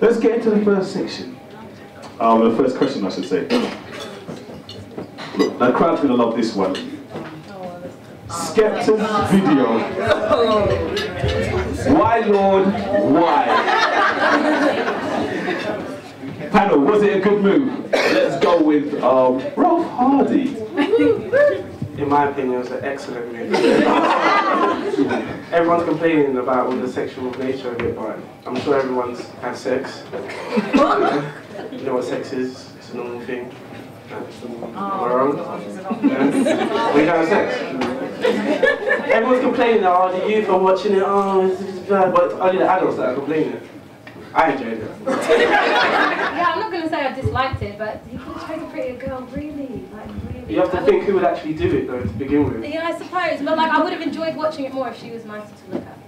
Let's get into the first section. The first question, I should say. Look, the crowd's gonna love this one. Skepta's video. Why, Lord, why? Panel, was it a good move? Let's go with Ralph Hardy. In my opinion, it was an excellent move. Everyone's complaining about all the sexual nature of it, but I'm sure everyone's had sex. You know what sex is? It's a normal thing. We're wrong. We have sex. Everyone's complaining that the youth are watching it, this is bad, but only the adults that are complaining. I enjoyed it. Yeah, I'm not going to say I disliked it, but he portrayed a pretty girl, really. Like, really. You have to think who would actually do it, though, to begin with. Yeah, I suppose, but like, I would have enjoyed watching it more if she was nicer to look at.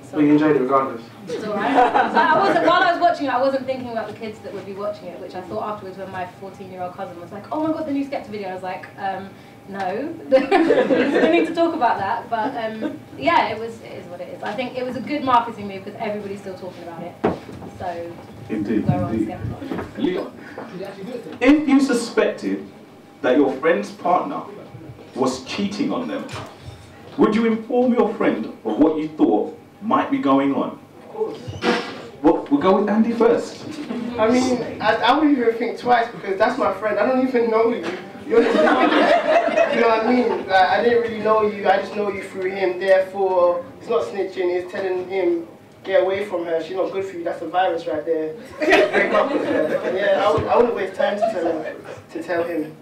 So, but you enjoyed it regardless. It's alright. While I was watching it, I wasn't thinking about the kids that would be watching it, which I thought afterwards when my 14-year-old cousin was like, oh my god, the new Skepta video. I was like, no. We need to talk about that. But yeah, it is what it is. I think it was a good marketing move because everybody's still talking about it. So, indeed, go on, indeed. Skepta. Leon, if you suspected that your friend's partner was cheating on them, would you inform your friend of what you thought might be going on? Well, we'll go with Andy first. I mean, I wouldn't even think twice because that's my friend. I don't even know you. You know what I mean? Like, I didn't really know you. I just know you through him. Therefore, it's not snitching. It's telling him, get away from her. She's not good for you. That's a virus right there. Break up with her. Yeah, I wouldn't waste time to tell him.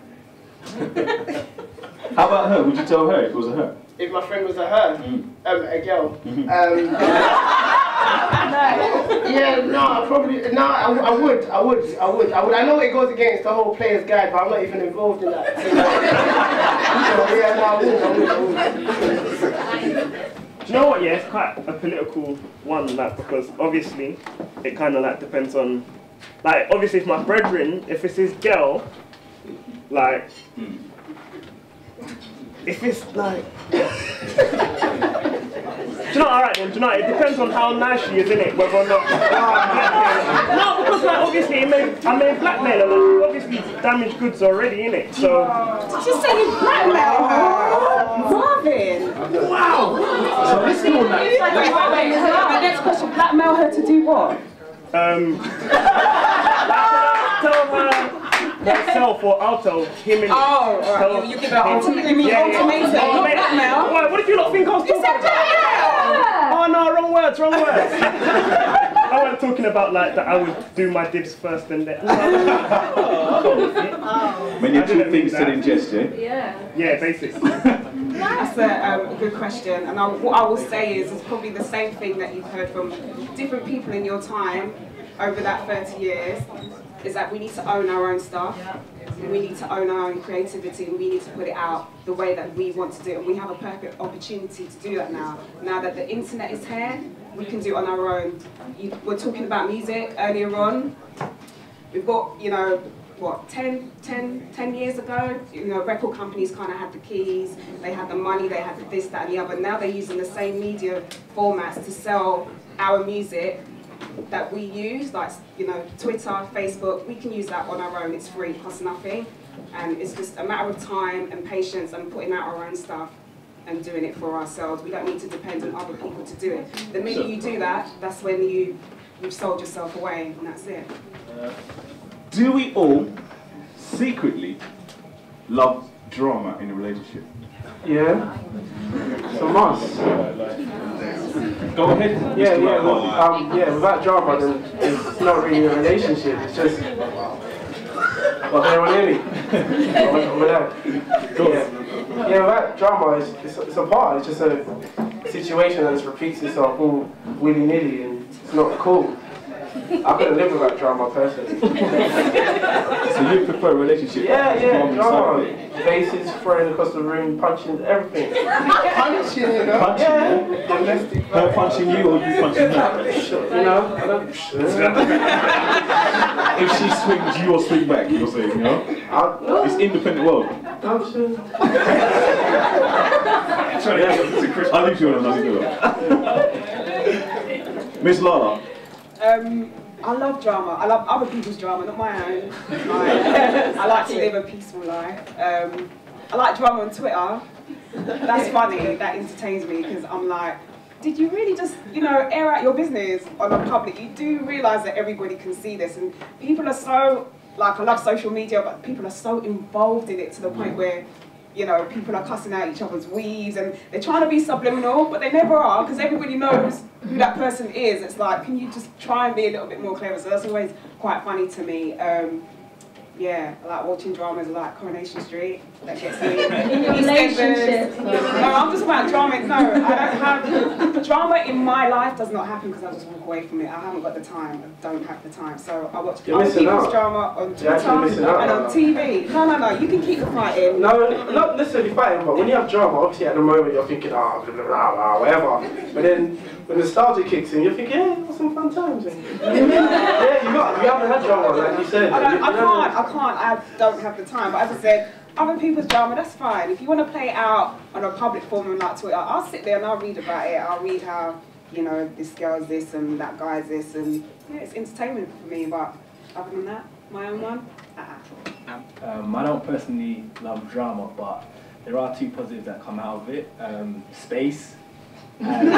How about her? Would you tell her if it was a her? If my friend was a her, a girl. Yeah, no, probably, no, I would. I know it goes against the whole player's guide, but I'm not even involved in that. So, yeah, no, I would. Do you know what, yeah, it's quite a political one, like, because obviously, it kind of, like, depends on, like, obviously if my brethren, if it's his girl, like, if it's like, do you know, alright then, do you know, it depends on how nice she is, innit, whether or not, no, because like, obviously, I may blackmail her, and obviously damaged goods already, innit, so. Did you say you blackmail her? Marvin! Wow! So let's go on that. Wait, my next question, blackmail her to do what? Tell her herself, or I'll tell him and right. You give her ultimatum. Ultimatum, not blackmail. What did you not think I was talking about? Oh no, wrong words. I wasn't talking about like that I would do my dibs first and then. Many two things to ingest, Yeah. Yeah, basically. That's a good question, and what I will say is it's probably the same thing that you've heard from different people in your time over that 30 years, is that we need to own our own stuff, and we need to own our own creativity, and we need to put it out the way that we want to do it, and we have a perfect opportunity to do that now. Now that the internet is here, we can do it on our own. We're talking about music earlier on. We've got, you know, what, 10 years ago, you know, record companies kind of had the keys, they had the money, they had the this, that, and the other. Now they're using the same media formats to sell our music that we use, like, you know, Twitter, Facebook. We can use that on our own. It's free, costs nothing, and it's just a matter of time and patience and putting out our own stuff and doing it for ourselves. We don't need to depend on other people to do it. The minute you do that, that's when you've sold yourself away, and that's it. Do we all secretly love drama in a relationship? Yeah. It's a must. Go ahead. Yeah. Without drama, then it's not really a relationship. It's just. Well, anyone hear me? Yeah, without drama, it's a part. It's just a situation that just repeats itself all willy-nilly, and it's not cool. I couldn't live without drama personally. So you prefer a relationship? Yeah, drama. Faces throwing across the room, punching, everything. Punching, you know? Punching, Domestic. her punching you or you punching her? You know? If she swings, you will swing back, you're saying, you know? It's independent world. I'm sure. I'll leave you on another girl. Miss Lala. I love drama. I love other people's drama, not my own. I like to live a peaceful life. I like drama on Twitter. That's funny. That entertains me because I'm like, did you really just, you know, air out your business on a public? You do realise that everybody can see this, and people are so, like, I love social media, but people are so involved in it to the point where, you know, people are cussing out each other's weaves and they're trying to be subliminal, but they never are because everybody knows who that person is. It's like, can you just try and be a little bit more clever? So that's always quite funny to me. Yeah, I like watching dramas like Coronation Street. That gets me. Relationships. No, I'm just about drama. No, I don't have drama in my life. Does not happen because I just walk away from it. I haven't got the time. I don't have the time. So I watch other people's drama on Twitter and on TV. No. You can keep the fighting. No, not necessarily fighting, but when you have drama, obviously at the moment you're thinking, oh, blah, blah, blah, whatever. But then when nostalgia kicks in, you're thinking, yeah, it was some fun times. Yeah, you haven't had drama, like you said. I don't have the time. But as I said, other people's drama, that's fine. If you want to play it out on a public forum like Twitter, I'll sit there and I'll read about it. I'll read how, you know, this girl's this and that guy's this, and yeah, it's entertainment for me. But other than that, my own one, I don't personally love drama, but there are two positives that come out of it. Space and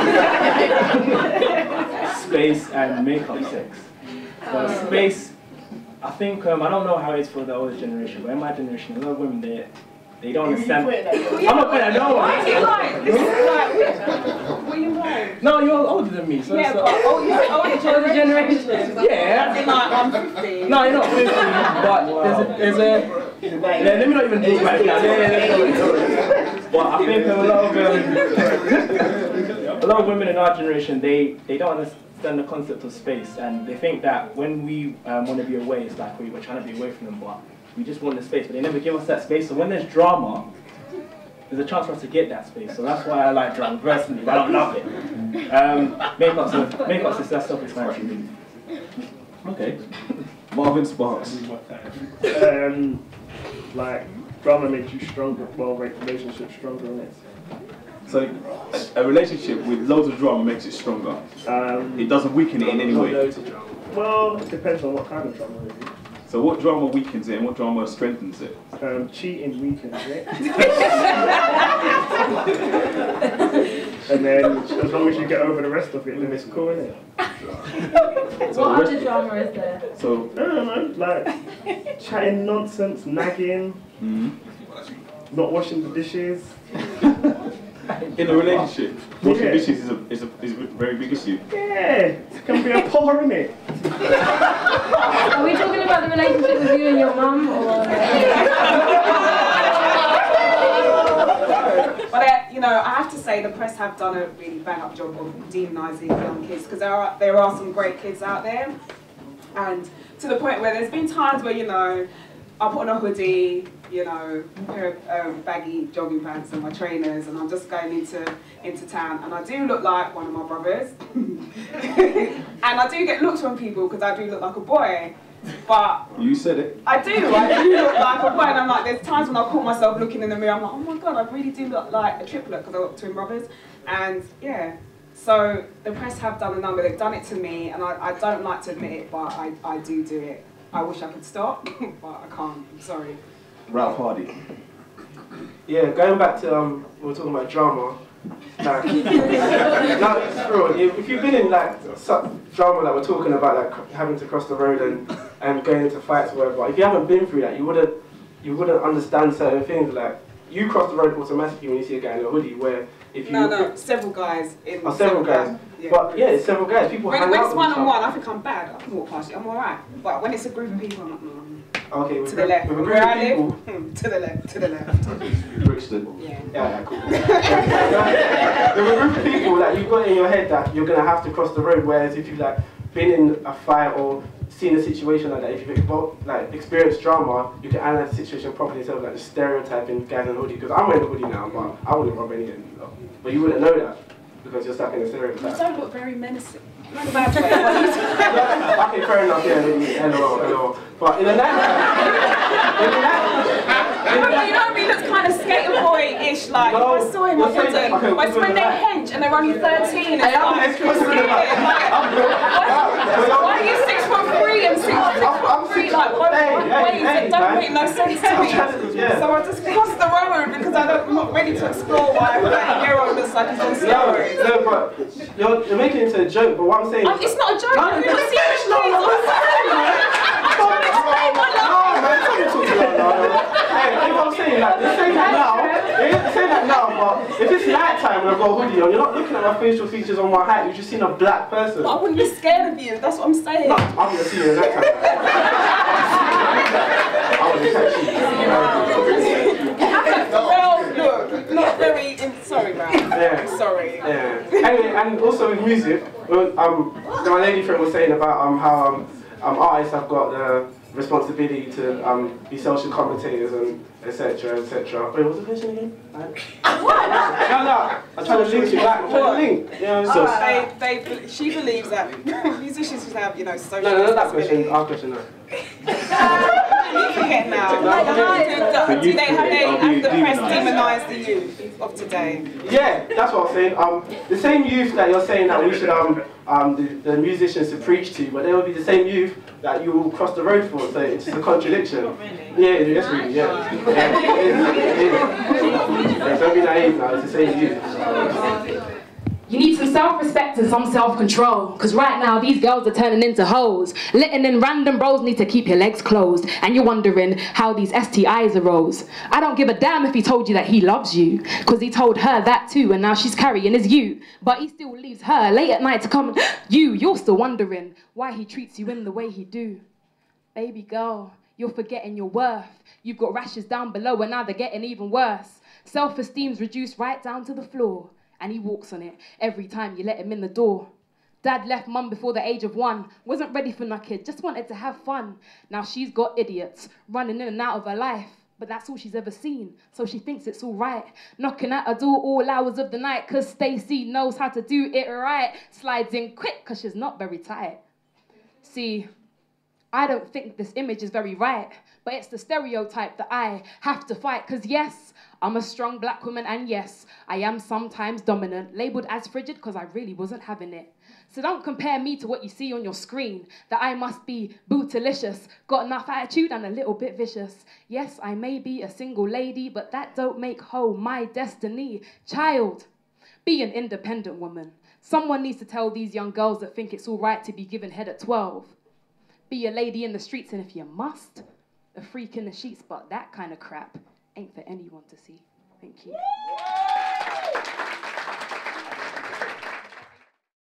space and makeup sex. So space, I think, I don't know how it is for the older generation, but in my generation, a lot of women, they don't understand. I'm not putting that no one. What are you like? What are you like? No, you're older than me. So yeah, but older generation. Yeah. Like, I'm 50. No, you're not 50, but there's a let me not even talk about it now. Yeah. But I think a lot of women in our generation, they don't understand the concept of space, and they think that when we want to be away, it's like we're trying to be away from them, but we just want the space, but they never give us that space. So when there's drama, there's a chance for us to get that space. So that's why I like drama personally, but I don't love it. Makeup is that self-explanatory. Okay. Marvin Sparks. Like, drama makes you stronger, well, relationships stronger, isn't it? So a relationship with loads of drama makes it stronger. It doesn't weaken it in any way. Well, it depends on what kind of drama it is. So what drama weakens it and what drama strengthens it? Cheating weakens it. And then as long as you get over the rest of it, then it's cool, isn't it? So what other drama is there? So I don't know, like chatting nonsense, nagging, not washing the dishes. in a relationship, washing dishes is a very big issue. Yeah, it can be a par, isn't it? Are we talking about the relationship with you and your mum, or? But you know, I have to say the press have done a really bang-up job of demonising young kids, because there are some great kids out there, and to the point where there's been times where, you know, I put on a hoodie, you know, a pair of baggy jogging pants and my trainers, and I'm just going into town, and I do look like one of my brothers, and I do get looks from people because I do look like a boy. But you said it. I do look like a boy, and I'm like, there's times when I caught myself looking in the mirror, I'm like, oh my god, I really do look like a triplet because I've got twin brothers, and yeah. So the press have done a number, they've done it to me, and I don't like to admit it, but I do it. I wish I could stop, but I can't, I'm sorry. Ralph Hardy. Yeah, going back to, we were talking about drama. Like, no, it's true. If you've been in like drama that we're talking about, like having to cross the road and going into fights or whatever, if you haven't been through that, you wouldn't understand certain things. Like, you cross the road automatically when you see a guy in a hoodie, where if you... No, several guys. Several guys. Yeah. But yeah, it's several guys. People hang out with When it's one-on-one, I think I'm bad. I can walk past you, I'm alright. But when it's a group of people, I'm like, okay, to the left. With a group Where of I people, live, to the left. Brixton. Yeah, cool. With a group of people, like, you've got in your head that you're gonna have to cross the road, whereas if you've like been in a fight or seen a situation like that, if you've experienced drama, you can analyze the situation properly instead of like just stereotyping guys in a hoodie. Because I'm wearing a hoodie now, but I wouldn't rob any of them. But you wouldn't know that because you're stuck in a stereotype. You don't look very menacing. Not a bad way. Okay, fair enough, yeah, hello. But in a night, you know what I mean? Look it's kind of skater boy-ish, like, No, if I saw him, I you're saying wouldn't. that- okay, But it's when they're hench and they're only 13, it's like, I'm scared. Why are you 6'3" and 6'3"? Like, both ways that don't make no sense to me. So I just crossed the road because I'm not ready to explore why a 30-year-old looks like he's on steroids. No, but you're making it into a joke, but what I'm saying... It's not a joke, No, I've never seen it. no, no, no, hey, what I'm saying, like, you're saying that now, you're saying that now, but if it's night time and I've got a hoodie on, you're not looking at my facial features on my height, you've just seen a black person. But I wouldn't be scared of you, that's what I'm saying. No, I'm gonna see you in that time. I'm gonna catch you. Well, look, not very, sorry man, Yeah. sorry. Yeah. Anyway, and also with music, my lady friend was saying about how artists have got the responsibility to be social commentators and etc. etc. Wait, what's the question again? What? No, I'm trying to link it back. I'm trying to link. Yeah. She believes that musicians should have, social No, not that responsibility. question. Our question, no. You forget now. Do they have the press demonise the youth of today? Yeah, that's what I'm saying. The same youth that you're saying that we should the musicians to preach to, but they will be the same youth that you will cross the road for. So it's just a contradiction. Yeah, yes, really, yeah. Don't be naive now. It's the same youth. You need some self-respect and some self-control, because right now these girls are turning into hoes. Letting in random bros need to keep your legs closed, and you're wondering how these STIs arose. I don't give a damn if he told you that he loves you, because he told her that too, and now she's carrying his you. But he still leaves her late at night to come and you're still wondering why he treats you in the way he do. Baby girl, you're forgetting your worth. You've got rashes down below and now they're getting even worse. Self-esteem's reduced right down to the floor. And he walks on it every time you let him in the door. Dad left mum before the age of 1, wasn't ready for no kid, just wanted to have fun. Now she's got idiots running in and out of her life, but that's all she's ever seen, so she thinks it's all right. Knocking at her door all hours of the night, cause Stacey knows how to do it right. Slides in quick, cause she's not very tight. See, I don't think this image is very right, but it's the stereotype that I have to fight, cause yes, I'm a strong black woman, and yes, I am sometimes dominant, labelled as frigid because I really wasn't having it. So don't compare me to what you see on your screen, that I must be bootylicious, got enough attitude and a little bit vicious. Yes, I may be a single lady, but that don't make hoe my destiny. Child, be an independent woman. Someone needs to tell these young girls that think it's all right to be given head at 12. Be a lady in the streets, and if you must, a freak in the sheets, but that kind of crap ain't for anyone to see. Thank you.